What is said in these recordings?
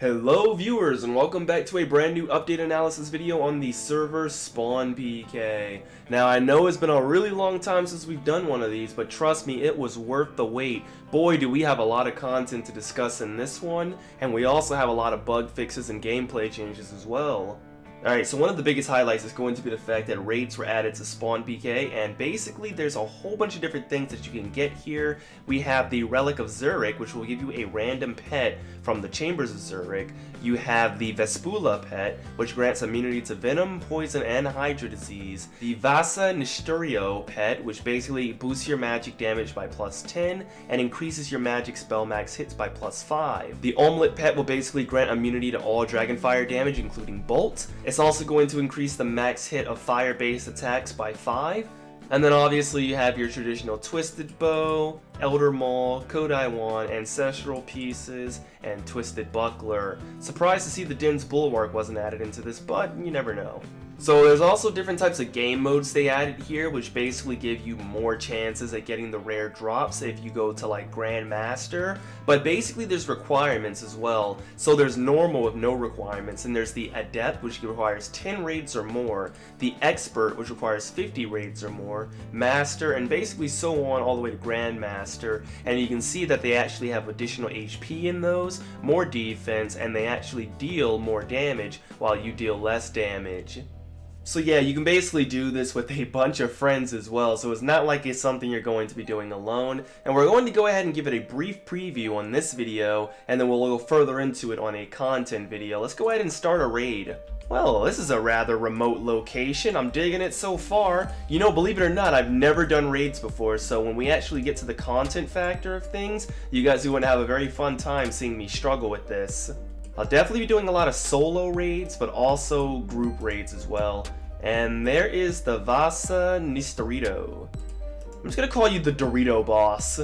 Hello viewers, and welcome back to a brand new update analysis video on the server SpawnPK. Now I know it's been a really long time since we've done one of these, but trust me, it was worth the wait. Boy, do we have a lot of content to discuss in this one, and we also have a lot of bug fixes and gameplay changes as well. Alright, so one of the biggest highlights is going to be the fact that raids were added to SpawnPK, and basically there's a whole bunch of different things that you can get here. We have the Relic of Zurich, which will give you a random pet from the Chambers of Zurich. You have the Vespula pet, which grants immunity to Venom, Poison, and Hydra Disease. The Vasa Nisturio pet, which basically boosts your magic damage by +10 and increases your magic spell max hits by +5. The Omelet pet will basically grant immunity to all Dragonfire damage, including Bolt. It's also going to increase the max hit of fire-based attacks by 5. And then obviously you have your traditional Twisted Bow, Elder Maul, Kodai Wand, Ancestral Pieces, and Twisted Buckler. Surprised to see the Din's Bulwark wasn't added into this, but you never know. So there's also different types of game modes they added here, which basically give you more chances at getting the rare drops if you go to like Grandmaster. But basically there's requirements as well. So there's normal with no requirements, and there's the Adept, which requires 10 raids or more, the Expert, which requires 50 raids or more, Master, and basically so on all the way to Grandmaster. And you can see that they actually have additional HP in those, more defense, and they actually deal more damage while you deal less damage. So yeah, you can basically do this with a bunch of friends as well, so it's not like it's something you're going to be doing alone. And we're going to go ahead and give it a brief preview on this video, and then we'll go further into it on a content video. Let's go ahead and start a raid. Well, this is a rather remote location. I'm digging it so far. You know, believe it or not, I've never done raids before, so when we actually get to the content factor of things, you guys are going to have a very fun time seeing me struggle with this. I'll definitely be doing a lot of solo raids, but also group raids as well. And there is the Vasa Nisturio. I'm just gonna call you the Dorito boss.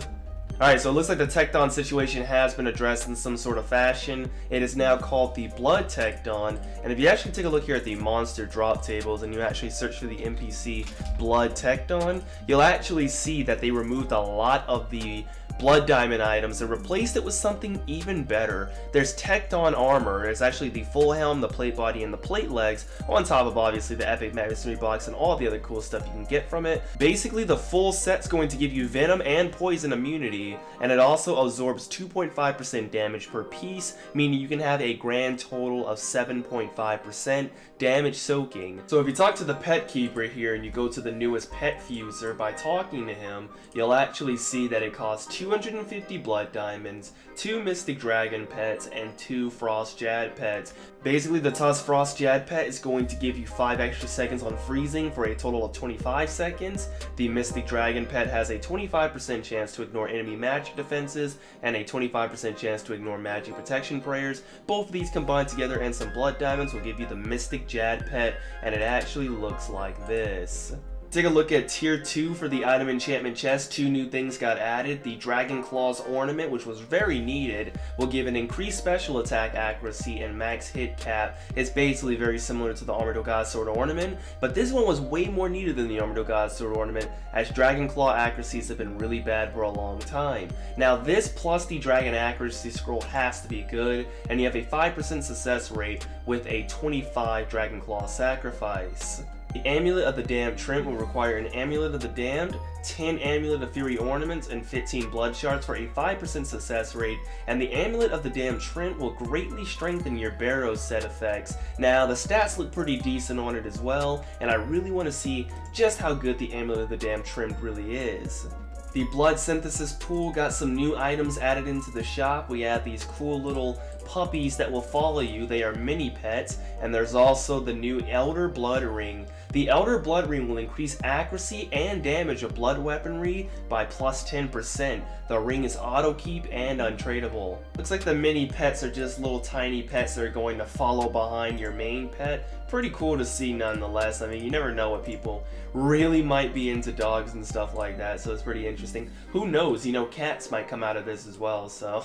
Alright, so it looks like the Tecton situation has been addressed in some sort of fashion. It is now called the Blood Tecton, and if you actually take a look here at the monster drop tables and you actually search for the NPC Blood Tecton, you'll actually see that they removed a lot of the Blood Diamond items and replaced it with something even better. There's Tecton armor. It's actually the full helm, the plate body, and the plate legs, on top of obviously the epic mystery box and all the other cool stuff you can get from it. Basically, the full set's going to give you Venom and Poison immunity, and it also absorbs 2.5% damage per piece, meaning you can have a grand total of 7.5% damage soaking. So if you talk to the pet keeper here and you go to the newest pet fuser, by talking to him, you'll actually see that it costs 250 Blood Diamonds, 2 Mystic Dragon pets, and 2 Frost Jad pets. Basically, the Tusk Frost Jad pet is going to give you 5 extra seconds on freezing for a total of 25 seconds. The Mystic Dragon pet has a 25% chance to ignore enemy magic defenses and a 25% chance to ignore magic protection prayers. Both of these combined together and some Blood Diamonds will give you the Mystic Jad pet, and it actually looks like this. Take a look at tier 2 for the item enchantment chest. 2 new things got added. The Dragon Claws ornament, which was very needed, will give an increased special attack accuracy and max hit cap. It's basically very similar to the Armored of God Sword ornament, but this one was way more needed than the Armored of God Sword ornament, as Dragon Claw accuracies have been really bad for a long time. Now this plus the Dragon accuracy scroll has to be good, and you have a 5% success rate with a 25 Dragon Claw sacrifice. The Amulet of the Damned Trent will require an Amulet of the Damned, 10 Amulet of Fury ornaments, and 15 blood shards for a 5% success rate, and the Amulet of the Damned Trent will greatly strengthen your Barrow set effects. Now, the stats look pretty decent on it as well, and I really want to see just how good the Amulet of the Damned Trent really is. The Blood Synthesis pool got some new items added into the shop. We have these cool little puppies that will follow you. They are mini pets, and there's also the new Elder Blood Ring. The Elder Blood Ring will increase accuracy and damage of blood weaponry by +10%. The ring is auto keep and untradeable. Looks like the mini pets are just little tiny pets that are going to follow behind your main pet. Pretty cool to see nonetheless. I mean, you never know what people really might be into dogs and stuff like that, so it's pretty interesting. Who knows, you know, cats might come out of this as well, so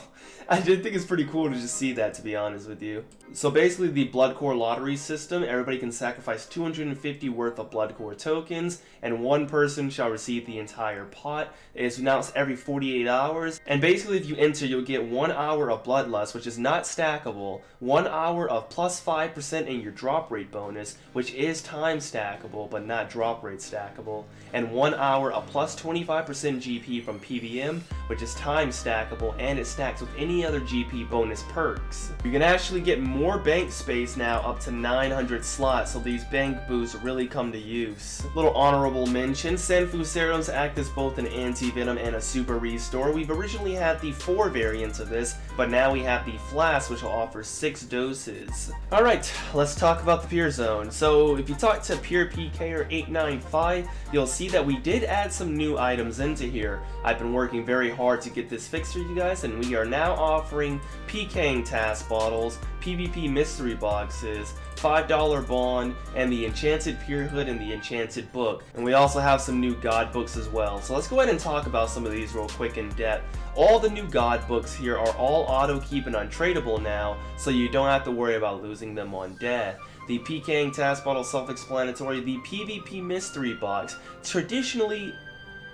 I did think it's pretty cool to just see see that, to be honest with you. So basically the blood core lottery system, everybody can sacrifice 250 worth of blood core tokens, and one person shall receive the entire pot. It's announced every 48 hours, and basically if you enter, you'll get 1 hour of bloodlust, which is not stackable, 1 hour of plus 5% in your drop rate bonus, which is time stackable but not drop rate stackable, and 1 hour of plus 25% GP from PVM, which is time stackable, and it stacks with any other GP bonus perks. You can actually get more bank space now, up to 900 slots, so these bank boosts really come to use. Little honorable mention, Senfu serums act as both an anti-venom and a super restore. We've originally had the 4 variants of this, but now we have the flask, which will offer 6 doses. Alright, let's talk about the Pure Zone. So if you talk to PurePK or 895, you'll see that we did add some new items into here. I've been working very hard to get this fixed for you guys, and we are now offering PKing task bottles, PvP mystery boxes, $5 bond, and the Enchanted Pure Hood and the Enchanted Book. And we also have some new God books as well. So let's go ahead and talk about some of these real quick in depth. All the new God books here are all auto keep and untradeable now, so you don't have to worry about losing them on death. The PKing task bottle, self-explanatory. The PvP mystery box,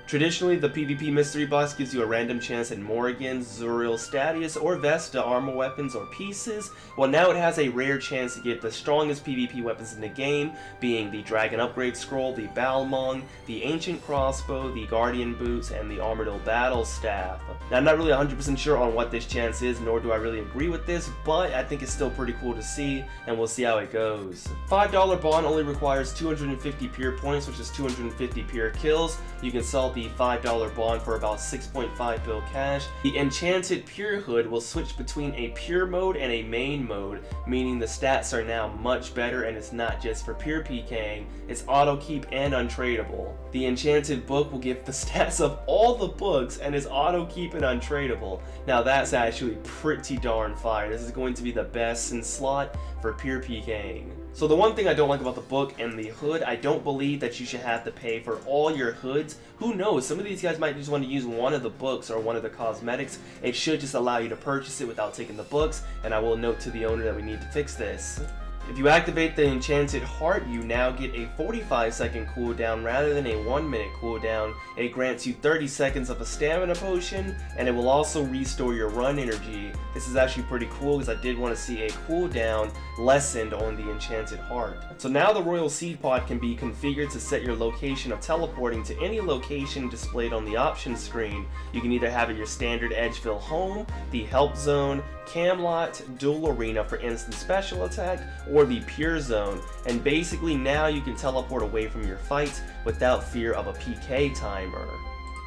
Traditionally, the PvP mystery box gives you a random chance at Morrigan, Zuriel, Statius, or Vesta armor weapons or pieces. Well, now it has a rare chance to get the strongest PvP weapons in the game, being the Dragon Upgrade Scroll, the Balmong, the Ancient Crossbow, the Guardian Boots, and the Armadyl Battle Staff. Now, I'm not really 100% sure on what this chance is, nor do I really agree with this, but I think it's still pretty cool to see, and we'll see how it goes. $5 bond only requires 250 pure points, which is 250 pure kills. You can sell the $5 bond for about 6.5 bill cash. The Enchanted Pure Hood will switch between a pure mode and a main mode, meaning the stats are now much better, and it's not just for pure PKing, it's auto keep and untradeable. The Enchanted Book will give the stats of all the books and is auto keep and untradeable. Now that's actually pretty darn fire. This is going to be the best in slot for pure PKing. So the one thing I don't like about the book and the hood, I don't believe that you should have to pay for all your hoods. Who knows, some of these guys might just want to use one of the books or one of the cosmetics. It should just allow you to purchase it without taking the books, and I will note to the owner that we need to fix this. If you activate the Enchanted Heart, you now get a 45-second cooldown rather than a 1-minute cooldown. It grants you 30 seconds of a stamina potion, and it will also restore your run energy. This is actually pretty cool because I did want to see a cooldown lessened on the Enchanted Heart. So now the Royal Seed Pod can be configured to set your location of teleporting to any location displayed on the options screen. You can either have it your standard Edgeville home, the Help Zone, Camelot, Dual Arena for instant special attack, or the Pure Zone, and basically now you can teleport away from your fights without fear of a PK timer.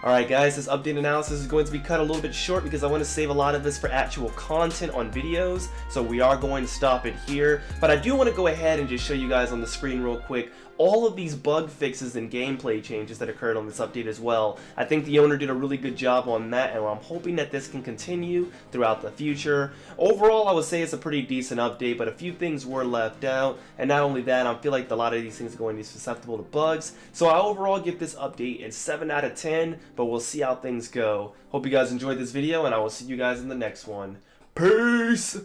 Alright guys, this update analysis is going to be cut a little bit short because I want to save a lot of this for actual content on videos, so we are going to stop it here. But I do want to go ahead and just show you guys on the screen real quick all of these bug fixes and gameplay changes that occurred on this update as well. I think the owner did a really good job on that, and I'm hoping that this can continue throughout the future. Overall, I would say it's a pretty decent update, but a few things were left out, and not only that, I feel like a lot of these things are going to be susceptible to bugs. So I overall give this update a 7 out of 10, but we'll see how things go. Hope you guys enjoyed this video, and I will see you guys in the next one. Peace!